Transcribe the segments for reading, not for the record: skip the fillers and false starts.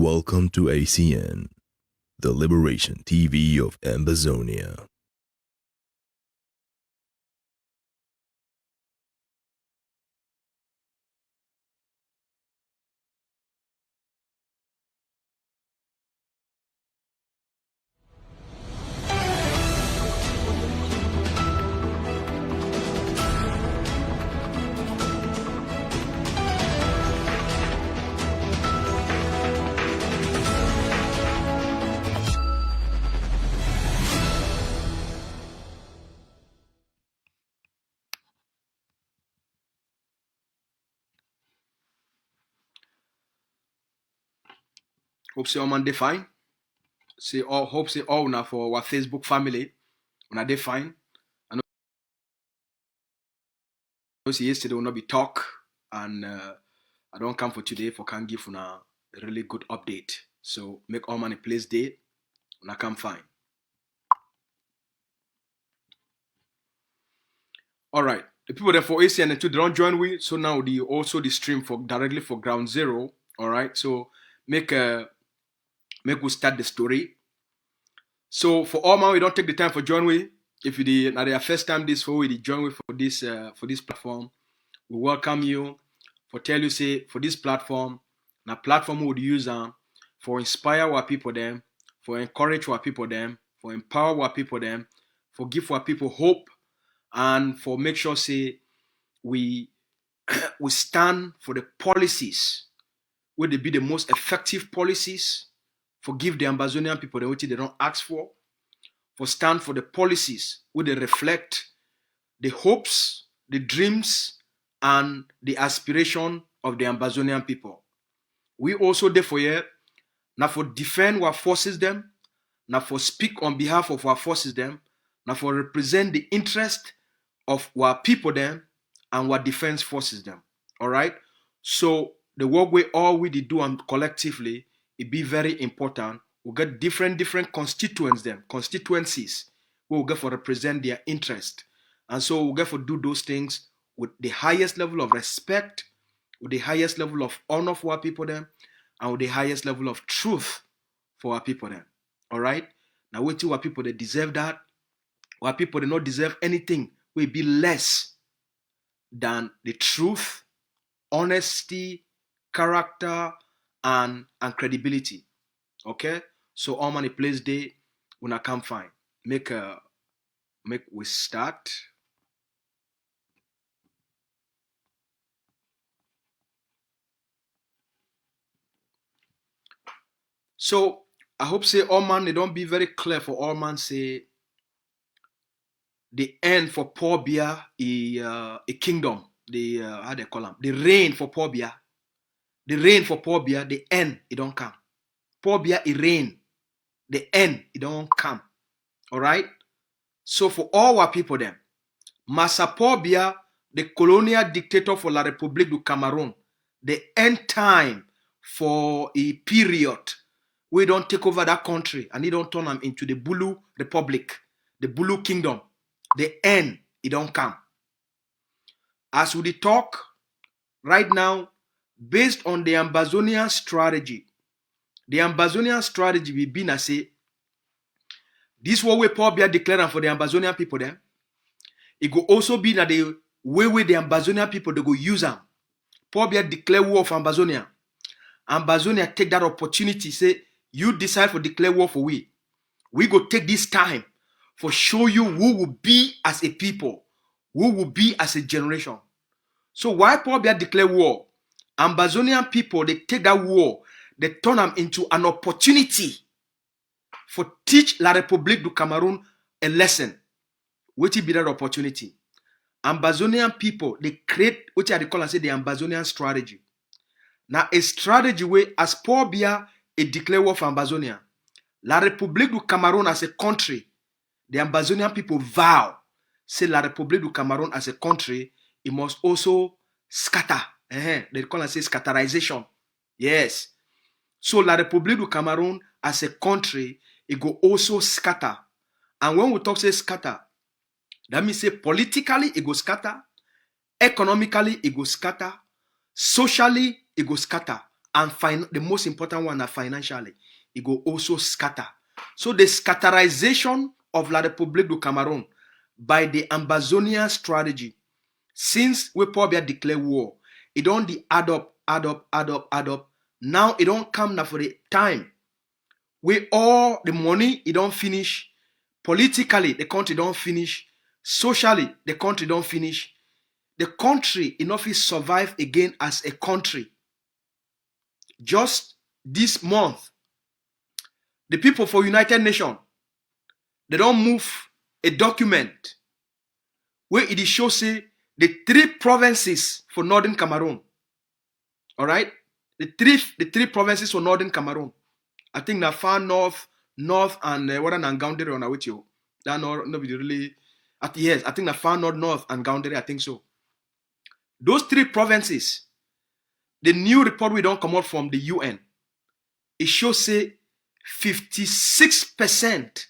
Welcome to ACN, the Liberation TV of Ambazonia. Hope say all man dey fine. Hope say all now for our Facebook family. Una dey fine. I know say yesterday will not be talk, and I don't come for today for can give una a really good update. So make all man a place day. Una come fine. All right. The people there for ACN and 2 they don't join we. So now also the stream for directly for ground zero. All right. So make we start the story. So for all man, we don't take the time for join we. If you did now their first time this for we join we for this platform, we welcome you. For tell you say for this platform, na platform we would use for inspire our people them, for encourage our people them, for empower our people them, for give our people hope, and for make sure say we we stand for the policies where they be the most effective policies, for give the Ambazonian people the what they don't ask for stand for the policies where they reflect the hopes, the dreams, and the aspiration of the Ambazonian people. We also therefore here now for defend our forces them, now for speak on behalf of our forces them, now for represent the interest of our people them and our defense forces them. All right. So the work we all we do and collectively it be very important. We'll get different constituencies we'll get for represent their interest. And so we'll get for do those things with the highest level of respect, with the highest level of honor for our people then, and with the highest level of truth for our people then. All right? Now wait till our people they deserve that. Our people they not deserve anything will be less than the truth, honesty, character, and credibility. Okay? So all man a place day when I come fine. Make we start. So I hope say all man they don't be very clear for all man say the end for Paul Biya a kingdom. The how they call them? The reign for Paul Biya. The reign for Paul Biya, the end it don't come. Paul Biya it reign. The end it don't come. All right. So for all our people then, Massa Paul Biya, the colonial dictator for La République du Cameroun, the end time for a period, we don't take over that country and he don't turn them into the Bulu Republic, the Bulu Kingdom. The end it don't come. As we talk right now, based on the Ambazonian strategy, will be na say this what we Paul Biya declaring for the Ambazonian people then. It go also be that the way the Ambazonian people they go use them. Paul Biya declare war of Ambazonia. Ambazonia take that opportunity, say you decide for declare war for we. We go take this time for show you who will be as a people, who will be as a generation. So why Paul Biya declare war? Ambazonian people they take that war, they turn them into an opportunity for teach La République du Cameroun a lesson. What will be that opportunity? Ambazonian people, they create what I call and say the Ambazonian strategy. Now a strategy where as Paul Biya a declare war for Ambazonia, La République du Cameroun as a country, the Ambazonian people vow, say La République du Cameroun as a country, it must also scatter. They call and say scatterization. Yes. So La République du Cameroun as a country, it go also scatter. And when we talk say scatter, that means say politically it go scatter, economically it go scatter, socially it go scatter, and the most important one, financially, it go also scatter. So the scatterization of La République du Cameroun by the Ambazonia strategy, since we probably declare war, it don't add up. Now it don't come now for the time where all the money it don't finish. Politically, the country don't finish. Socially, the country don't finish. The country enough is survive again as a country. Just this month, the people for United Nations, they don't move a document where it shows say the 3 provinces for Northern Cameroon. All right, the three provinces for Northern Cameroon. I think the far north, and what an Ngaundere on with you. That nobody really. Yes, I think the far north and Ngaundere. I think so. Those 3 provinces, the new report we don't come out from the UN, it shows say 56%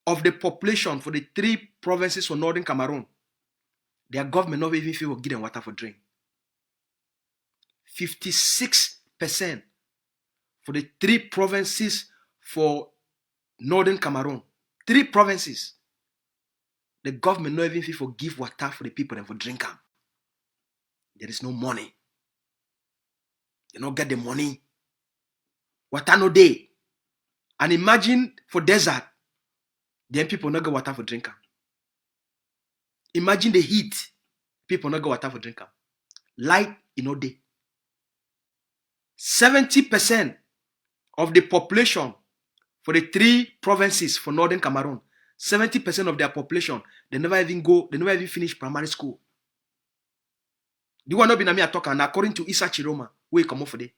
of the population for the 3 provinces for Northern Cameroon, their government not even feel give them water for drink. 56% for the 3 provinces for Northern Cameroon. 3 provinces. The government not even feel give water for the people and for drink them. There is no money. They don't get the money. Water no day. And imagine for desert, then people not get water for drink them. Imagine the heat. People not get water for drink them. Light in no day. 70% of the population for the 3 provinces for Northern Cameroon, 70% of their population, they never even finish primary school. The one not be na me a talk, and according to Issa Chiroma, where he come off for day.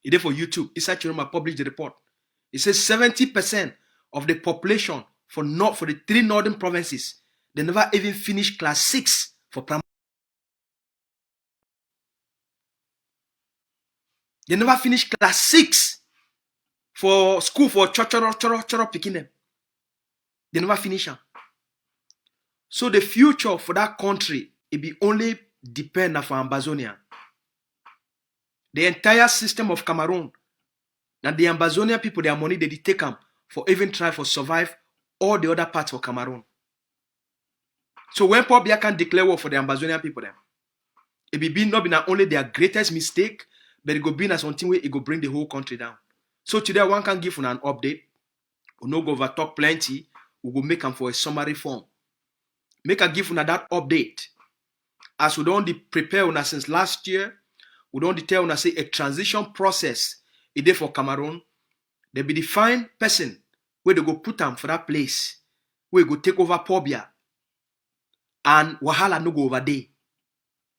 He did for YouTube. Issa Chiroma published the report. It says 70% of the population for the 3 northern provinces, they never even finish class 6 for primary. They never finish class 6 for school for choro picking them. They never finish them. So the future for that country, it be only depend for Ambazonia. The entire system of Cameroon, and the Ambazonia people, their money, they take them for even try for survive all the other parts of Cameroon. So when Paul Biya can declare war for the Ambazonian people, then it be not only their greatest mistake, but it go be as something where it go bring the whole country down. So today one can give an update. We no go over talk plenty. We go make them for a summary form. Make a give that update. As we don't prepare una since last year, we don't tell una say a transition process is there for Cameroon. There be defined person where they go put them for that place where go take over Pobia. And Wahala no go over there.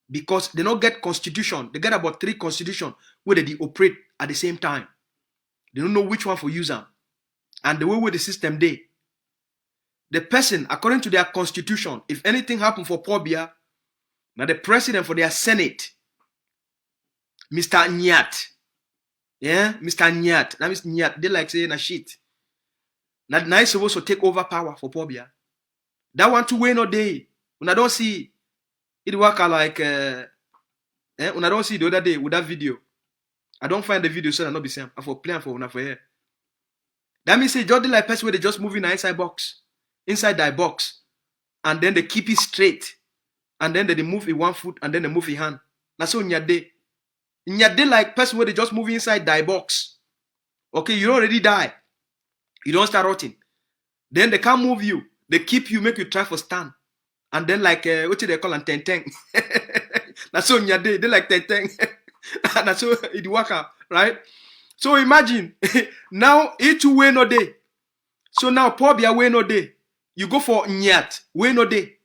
Because they don't get constitution. They get about 3 constitution where they operate at the same time. They don't know which one for use them. And the way with the system they. The person, according to their constitution, if anything happen for Pobia, now the president for their Senate, Mr. Nyat. Yeah, Mr. Nyat. That means Nyat. They like saying a shit. Now he's supposed to take over power for Pobia. That one to win all day. When I don't see it work like when I don't see the other day with that video. I don't find the video so I not be same. I for playing for una for here. That means say just like person where they just move in inside that box, and then they keep it straight, and then they move in 1 foot, and then they move in hand. That's so Nyade like person where they just move inside that box. Okay, you already die. You don't start rotting. Then they can't move you. They keep you, make you try for stand. And then like what do they call them? Teng. That's so Nyade. They like Teng. That's so it work out, right? So imagine now each way no day. So now Pobia way no day. You go for Nyat way no day.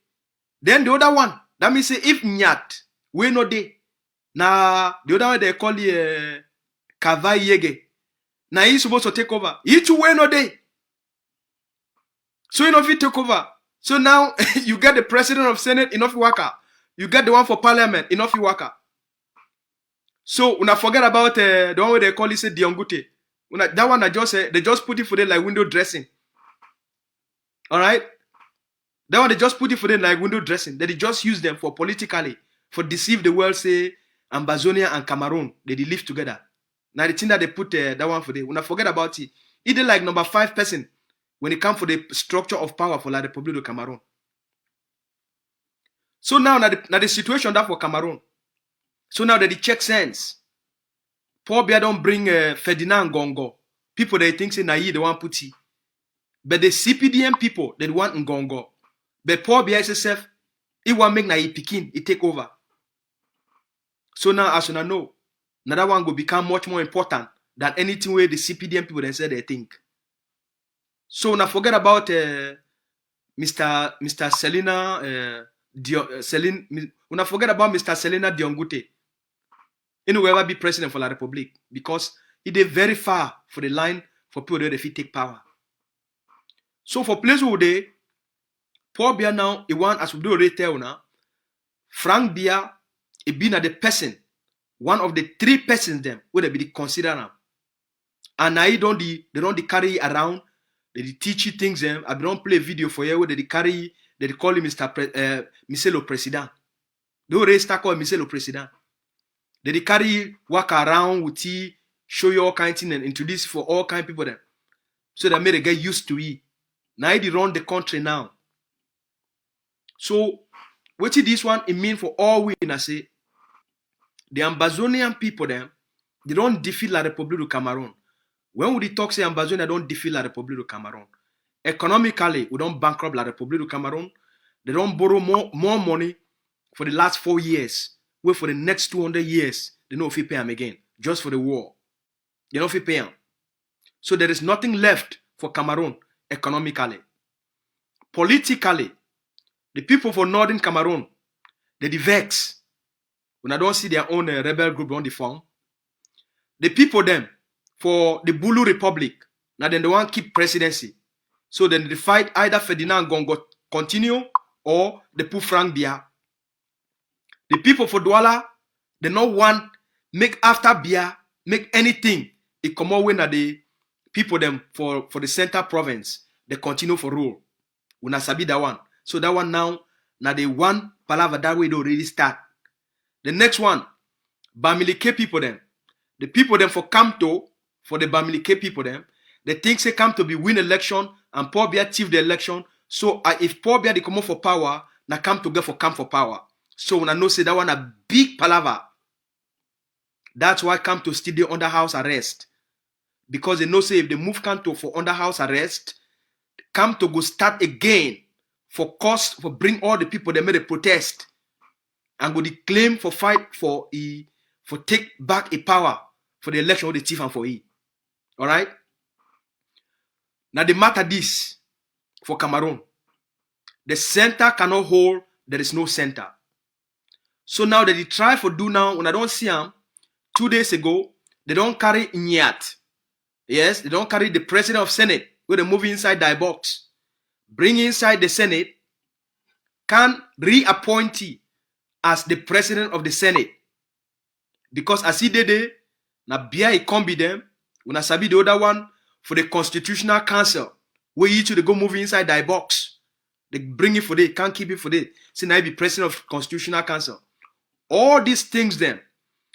Then the other one, that means say if Nyat way no day. Now the other one they call it Kavai Yege. Now he's supposed to take over. Each way no day. So enough he take over. So now you get the president of Senate, enough worker. You get the one for parliament, enough worker. So when I forget about the one where they call it say Diongute. That one they just put it for them like window dressing. Alright? That one they just put it for them like window dressing. They just use them for politically, for deceive the world, say, Ambazonia and Cameroun, they live together. Now the thing that they put that one for the, when I forget about it, it is like number 5 person when it comes for the structure of power for La Republic of Cameroon. So now the situation that for Cameroon. So now that the check sense, Paul Biya don't bring Ferdinand Ngongo. People they think say they want Puti. But the CPDM people, they want Ngongo. But Paul Biya himself, he want make Nayi Pikin, he take over. So now, as you know, another one will become much more important than anything where the CPDM people they say they think. So now forget about Mr. Selina when I forget about Mr. Selina Diongute. He will ever be president for La Republic because it is very far for the line for people that if he take power. So for place who they Paul Biya now, he want as we do already tell now, Frank Biya, he been at the person, one of the 3 persons them where they be considered now. And now they don't carry around, they teach you things them. I don't play video for you where they carry, they call him Monsieur le Président. They already start calling Monsieur le Président. They carry walk around with you, show you all kind of things and introduce for all kind of people them. So that made they get used to it. Now they run the country now. So what is this one? It mean for all we na say the Ambazonian people them, they don't defeat La Republic of Cameroon. When we talk say Ambazonia don't defeat La Republic of Cameroon. Economically, we don't bankrupt La Republic of Cameroon. They don't borrow more money for the last 4 years. Wait for the next 200 years, they don't pay them again. Just for the war. They don't pay them. So there is nothing left for Cameroon economically. Politically, the people for Northern Cameroon, they vex. When I don't see their own rebel group on the form. The people them for the Bulu Republic, now then they want to keep presidency. So then they fight either Ferdinand Ngongo continue or they put Frank Biya. The people for Douala, they don't want make after Biya, make anything. It come out when the people them for the center province, they continue for rule. Una sabi that one. So that one now the one palaver that way they already start. The next one, Bamileke people them. The people them for Kamto, for the Bamileke people them, they think they come to be win election and Paul Biya thief the election. So if Paul Biya they come out for power, now come to get for come for power. So when I know say that one a big palaver. That's why Kamto still dey under house arrest. Because they know say if they move Kamto for under house arrest, Kamto go start again for cost for bring all the people that made a protest and go the claim for fight for take back a power for the election of the thief and for it. Alright? Now the matter this for Cameroon. The center cannot hold, there is no center. So now that they try for do now, when I don't see them, 2 days ago, they don't carry Nyat. Yes, they don't carry the president of Senate where they move inside the box. Bring inside the Senate, can reappoint as the president of the Senate. Because as he did it, now Biya he come be them, when I sabi the other one for the Constitutional Council, where you to go move inside the box. They bring it for they can't keep it for they. See now he be president of Constitutional Council. All these things then,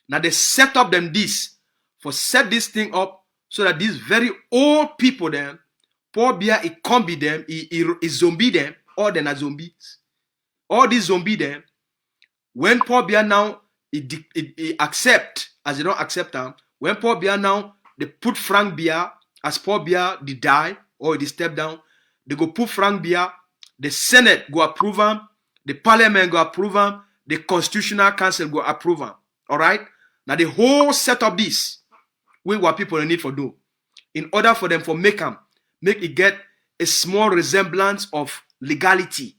now they set up them this, for set this thing up so that these very old people then, Paul Biya he come be them, he zombie them, or they are zombies. All these zombie them, when Paul Biya now he accept, as they don't accept them, when Paul Biya now they put Frank Biya as Paul Biya they die or they step down, they go put Frank Biya, the Senate go approve him, the Parliament go approve him, the Constitutional Council go approve him. Alright? Now the whole set of this, what people need for do, in order for them for make it get a small resemblance of legality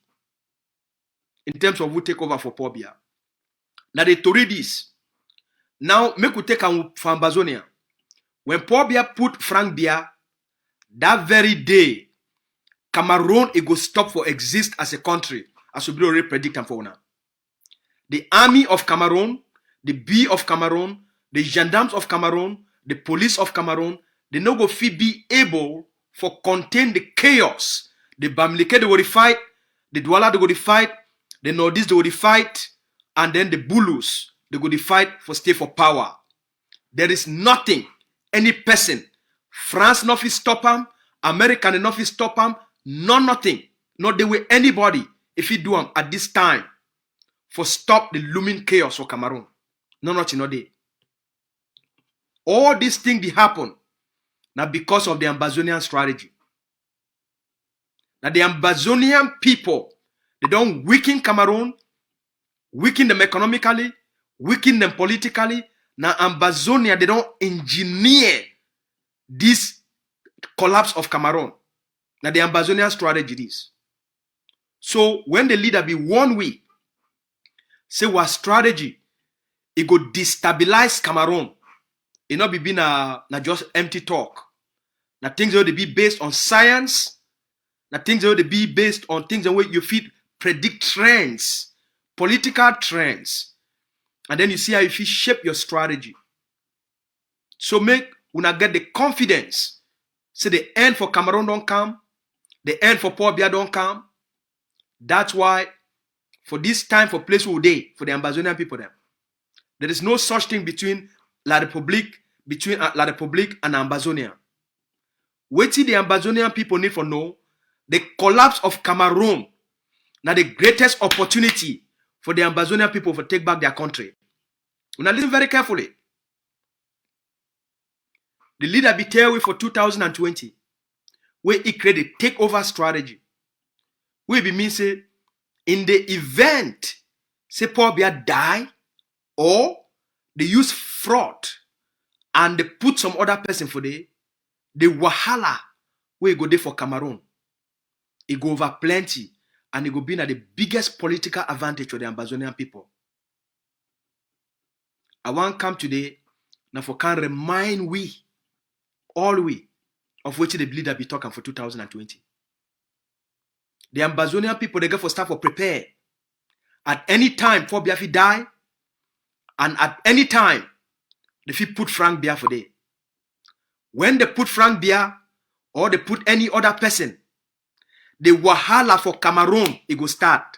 in terms of who take over for Paul Biya. Now they to read this. Now make we take for Ambazonia. When Paul Biya put Frank Biya, that very day, Cameroon it go stop for exist as a country, as we already predict and for now. The army of Cameroon, the B of Cameroon, the gendarmes of Cameroon, the police of Cameroon, they no go fit be able for contain the chaos. The Bamileke they go fight, the Douala they go fight, the Nordis they go fight, and then the Bulus They go to fight for stay for power. There is nothing, any person, France not fit stop them, America not fit stop them, nothing. Not the way anybody, if he do them at this time, for stop the looming chaos for Cameroon. Nothing, not there. All these things they happen now because of the Ambazonian strategy. Now the Ambazonian people, they don't weaken Cameroon, weaken them economically, weaken them politically. Now Ambazonia, they don't engineer this collapse of Cameroon. Now the Ambazonian strategy is. So when the leader be one way, say what strategy, it go destabilize Cameroon. It not be just empty talk. Now things will be based on science. Now things will be based on things and where you fit predict trends, political trends. And then you see how you fit shape your strategy. So make una get the confidence. Say the end for Cameroon don't come. The end for Paul Biya don't come. That's why for this time for place who day for the Ambazonian people them. There is no such thing between La Republique and Ambazonia. What the Ambazonian people need for know, the collapse of Cameroon now the greatest opportunity for the Ambazonian people to take back their country. Now listen very carefully. The leader be tell we for 2020, where he created a takeover strategy. Where be mean say, in the event, say Paul Biya die, or they use fraud and they put some other person for the wahala where go there for Cameroon. It go over plenty and it go be the biggest political advantage for the Ambazonian people. I want come today now for can remind all we of which the leader be talking for 2020. The Ambazonian people, they get for start for prepare. At any time, Paul Biya fi die, and at any time, they fi put Frank Biya for there. When they put Frank Biya, or they put any other person, the wahala for Cameroon, it go start.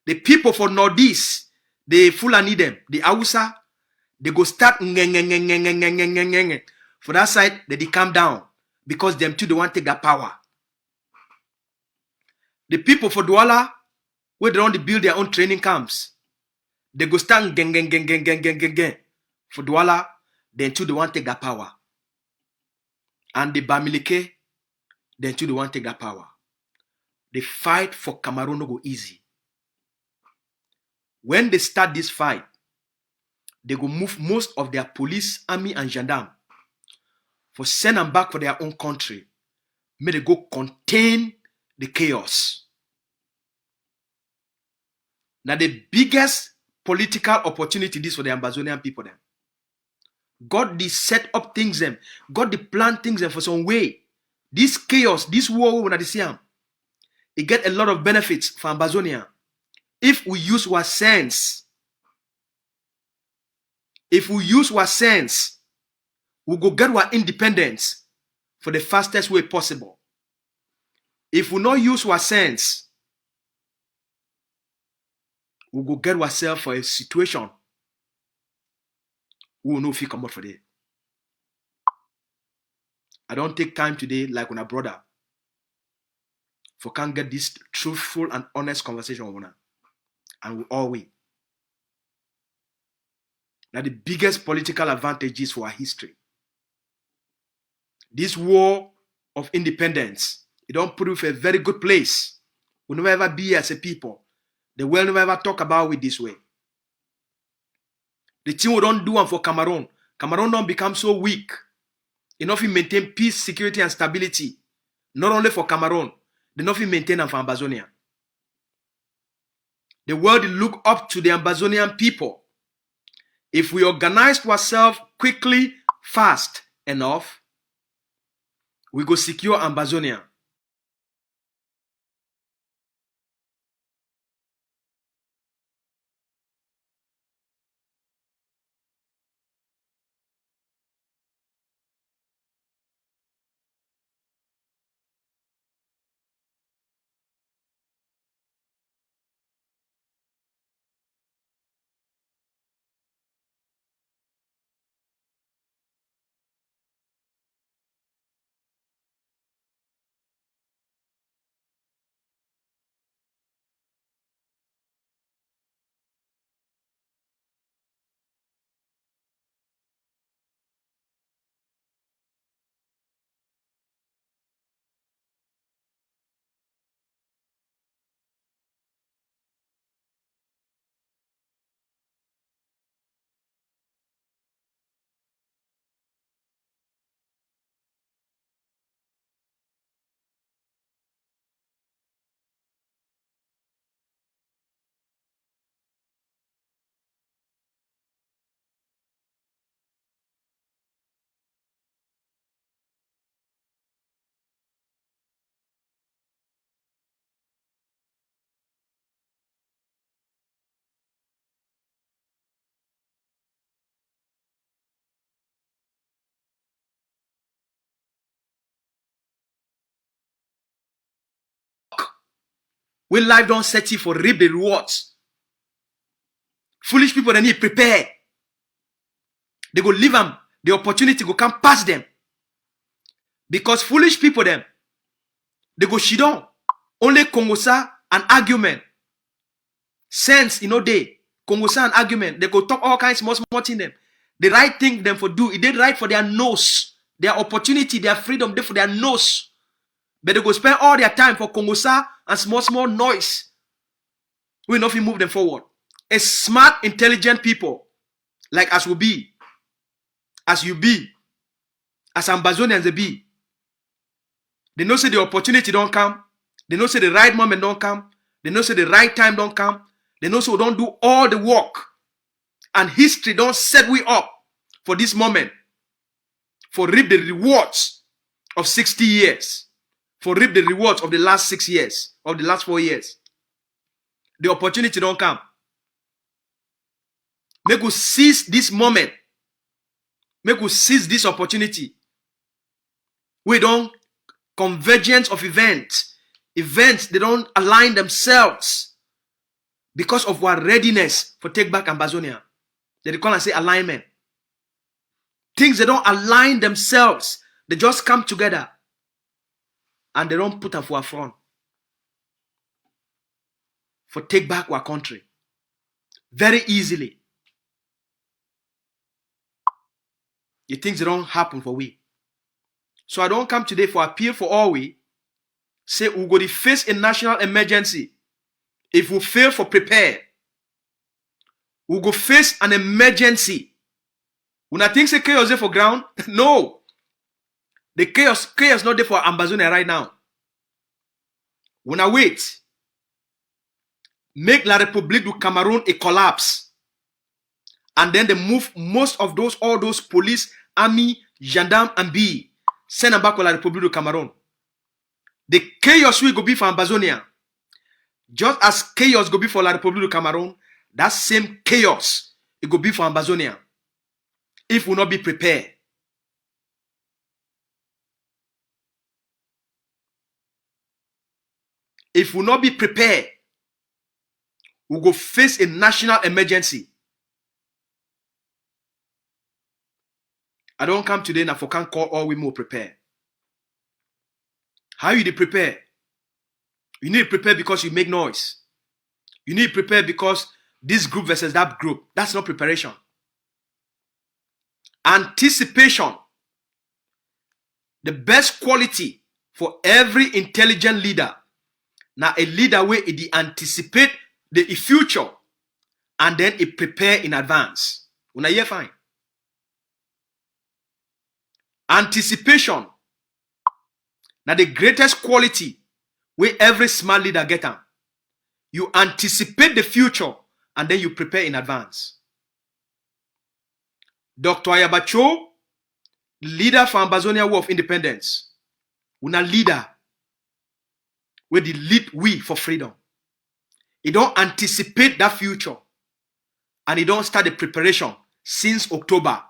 The people for Northeast, the Fulani them, the Hausa, they go start for that side, they calm down because them too they want to take that power. The people for Douala, where they want to build their own training camps, they go stand gang. For Douala, then too they want to take that power. And the Bamileke, then too they want to take that power. The fight for Cameroon no go easy. When they start this fight, they go move most of their police, army, and gendarme for send them back for their own country. May they go contain the chaos. Now the biggest political opportunity this for the Ambazonian people then. God they set up things them. God they plan things them for some way. This chaos, this war when I see them, it get a lot of benefits for Ambazonia. If we use our sense, we go get our independence for the fastest way possible. If we not use our sense, we go get ourselves for a situation we will know if we come out for there. I don't take time today like when a brother for can get this truthful and honest conversation with una. And we all win. Now the biggest political advantages for our history. This war of independence, it don't put us in a very good place. We never ever be as a people. The world never ever talk about it this way. The thing we don't do for Cameroon. Cameroon don't become so weak. Enough to maintain peace, security, and stability. Not only for Cameroon, they not maintain them for Ambazonia. The world look up to the Ambazonian people. If we organize ourselves quickly, fast enough, we go secure Ambazonia. We life don't set you for reap the rewards. Foolish people, they need prepare. They go leave them. The opportunity go come past them. Because foolish people, them, they go shidon. Only Kongosa and argument. Sense, they. Kongosa and argument. They go talk all kinds of small thing them. The right thing them for do. It did right for their nose. Their opportunity, their freedom, they for their nose. But they go spend all their time for Kongosa and small noise. We know if we move them forward. A smart, intelligent people, like as we be, as you be, as Ambazonians they be. They know say the opportunity don't come. They know say the right moment don't come. They know say the right time don't come. They know so we don't do all the work. And history don't set we up for this moment. For reap the rewards of 60 years. For reap the rewards of the last 6 years. Of the last 4 years. The opportunity don't come. Make us seize this moment. Make us seize this opportunity. We don't convergence of events. Events, they don't align themselves because of our readiness for take back Ambazonia. They call and say alignment. Things they don't align themselves. They just come together and they don't put up for our front for take back our country very easily. The things that don't happen for we. So I don't come today for appeal for all we. Say we go to face a national emergency. If we fail for prepare, we go face an emergency. When I think say chaos there for ground, no. The chaos not there for Ambazonia right now. When I wait, make La République du Cameroun a collapse. And then they move most of all those police, army, gendarme, and B. Send them back to La République du Cameroun. The chaos will go be for Ambazonia. Just as chaos go be for La République du Cameroun, that same chaos it go be for Ambazonia. If we not be prepared. If we not be prepared, we go face a national emergency. I don't come today now for can call all we more prepare. How you prepare? You need to prepare because you make noise. You need to prepare because this group versus that group. That's not preparation. Anticipation. The best quality for every intelligent leader. Now a leader where it anticipate the future and then it prepare in advance. Una hear fine. Anticipation. Now the greatest quality where every smart leader get them. You anticipate the future and then you prepare in advance. Dr. Ayabacho, leader for Ambazonia War of Independence. Una leader where the lead we for freedom. He don't anticipate that future and he don't start the preparation since October.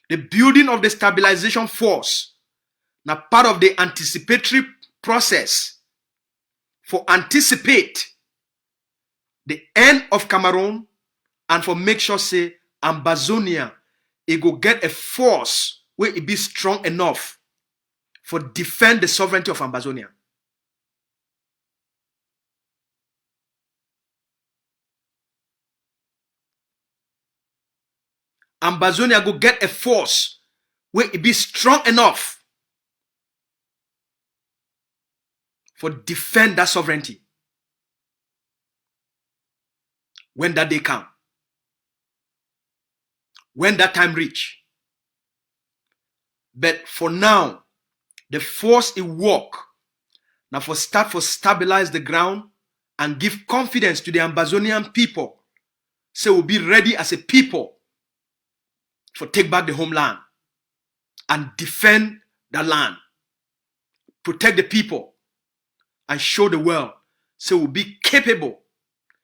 The building of the stabilization force, now part of the anticipatory process for anticipate the end of Cameroon and for make sure say Ambazonia it go get a force where it be strong enough for defend the sovereignty of Ambazonia. Ambazonia go get a force where it be strong enough for defend that sovereignty. When that day come. When that time reach. But for now, the force it work. Now for stabilize the ground and give confidence to the Ambazonian people. So we'll be ready as a people for take back the homeland and defend the land. Protect the people and show the world. So we'll be capable.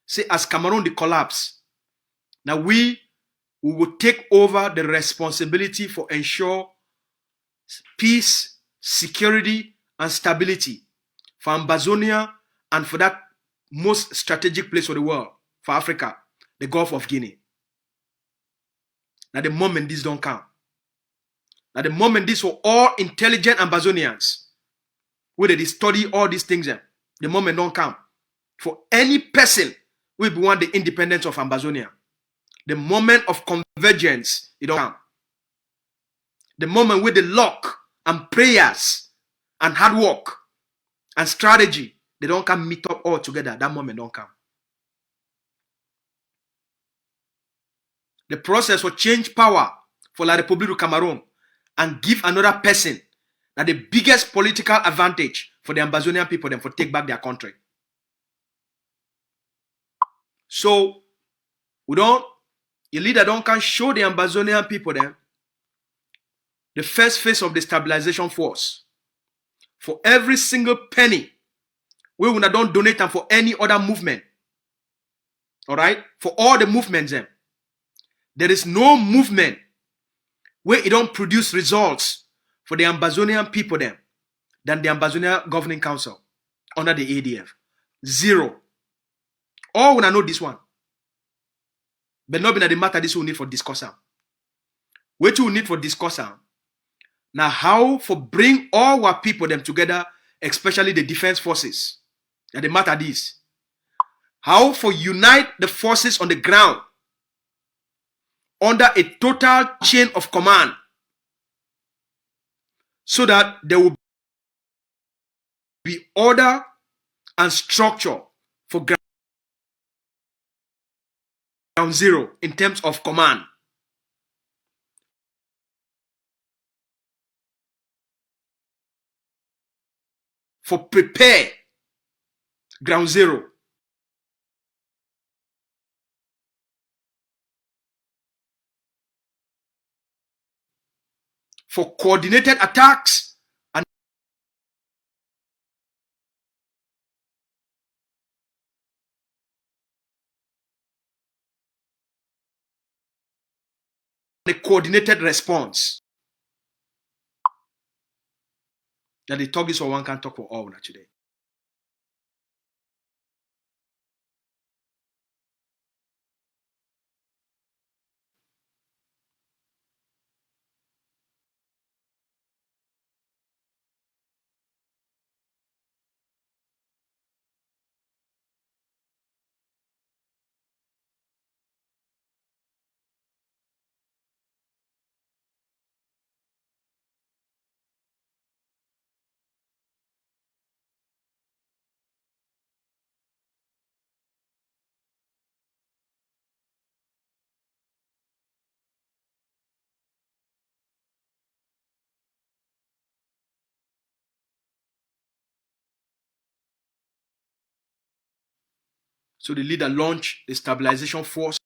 Say as Cameroon the collapse. Now we will take over the responsibility for ensure peace, security, and stability for Ambazonia, and for that most strategic place of the world, for Africa, the Gulf of Guinea. Now the moment this don't come. Now the moment this were all intelligent Ambazonians, where they study all these things, the moment don't come. For any person we want the independence of Ambazonia, the moment of convergence, it don't come. The moment with the luck and prayers and hard work and strategy, they don't come meet up all together. That moment don't come. The process will change power for La République du Cameroun and give another person that the biggest political advantage for the Ambazonian people them for take back their country. So the leader don't can show the Ambazonian people them the first phase of the stabilization force. For every single penny, we will not don't donate them for any other movement. All right? For all the movements them. There is no movement where it don't produce results for the Ambazonian people them than the Ambazonia Governing Council under the ADF. Zero. All will know this one. But not be the matter this will need for discussing. What you need for discussing. Now how for bring all our people them together, especially the defense forces. That the matter this. How for unite the forces on the ground under a total chain of command so that there will be order and structure for ground zero in terms of command. For prepare ground zero. For coordinated attacks and a coordinated response. That they talk this or one can talk for all today. So the leader launched the stabilization force.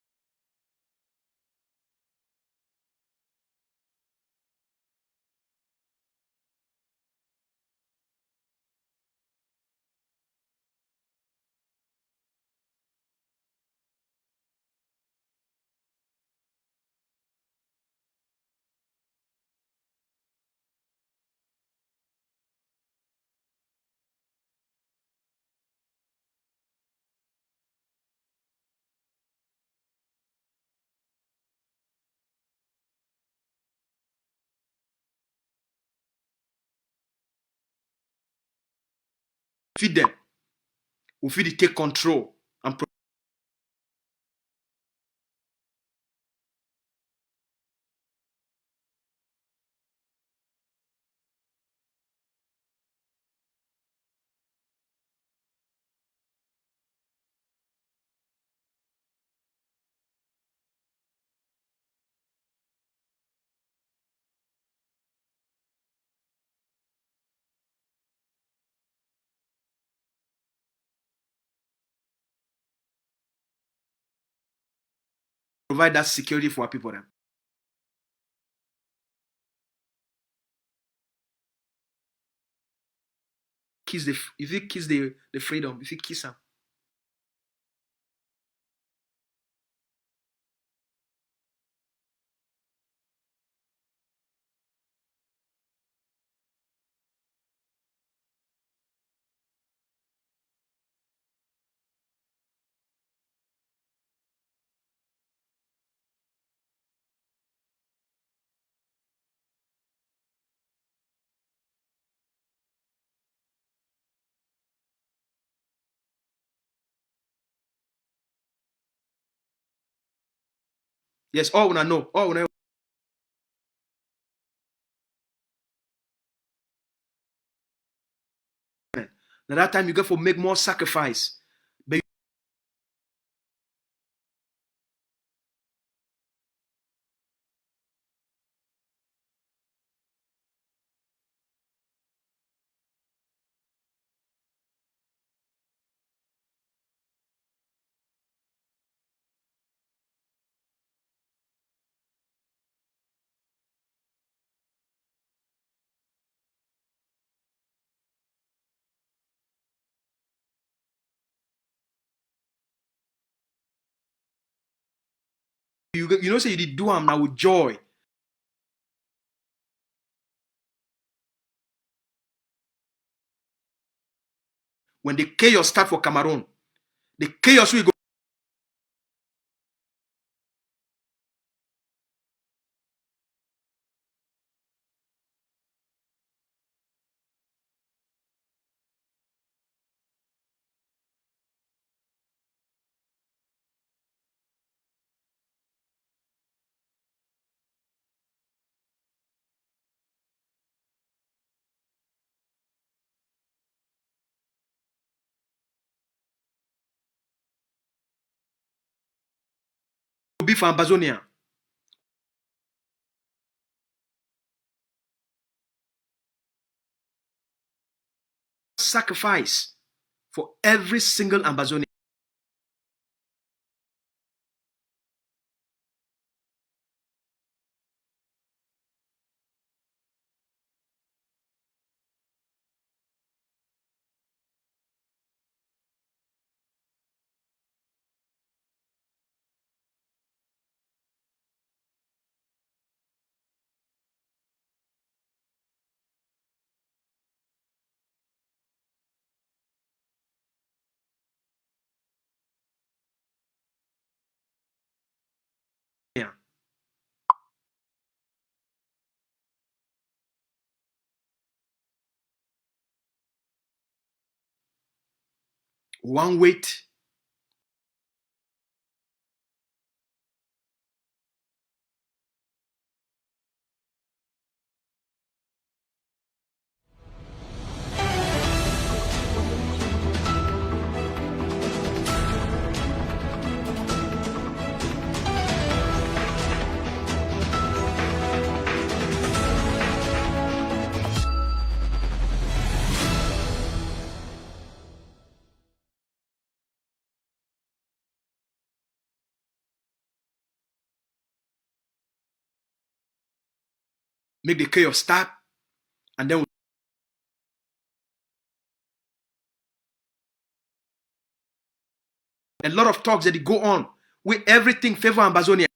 Feed them. We feed it take control and provide that security for our people. Then. If you kiss the freedom, if you kiss them. Yes, all una know. All una. Now that time you get for make more sacrifice. But you know say you did do them now with joy. When the chaos start for Cameroun, the chaos will go. Be for Ambazonia. Sacrifice for every single Ambazonia. One weight. Make the chaos stop, and then a lot of talks that go on with everything favor Ambazonia.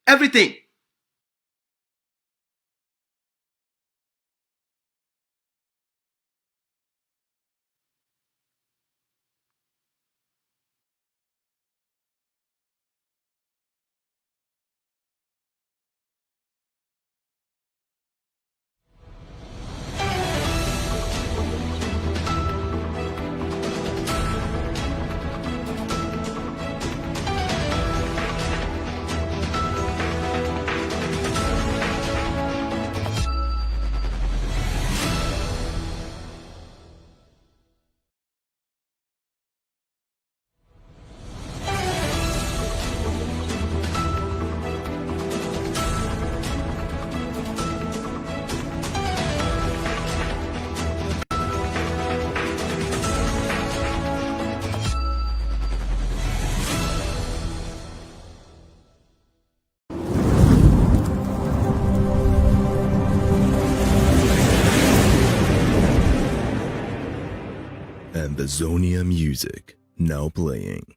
Everything. Ambazonia music now playing.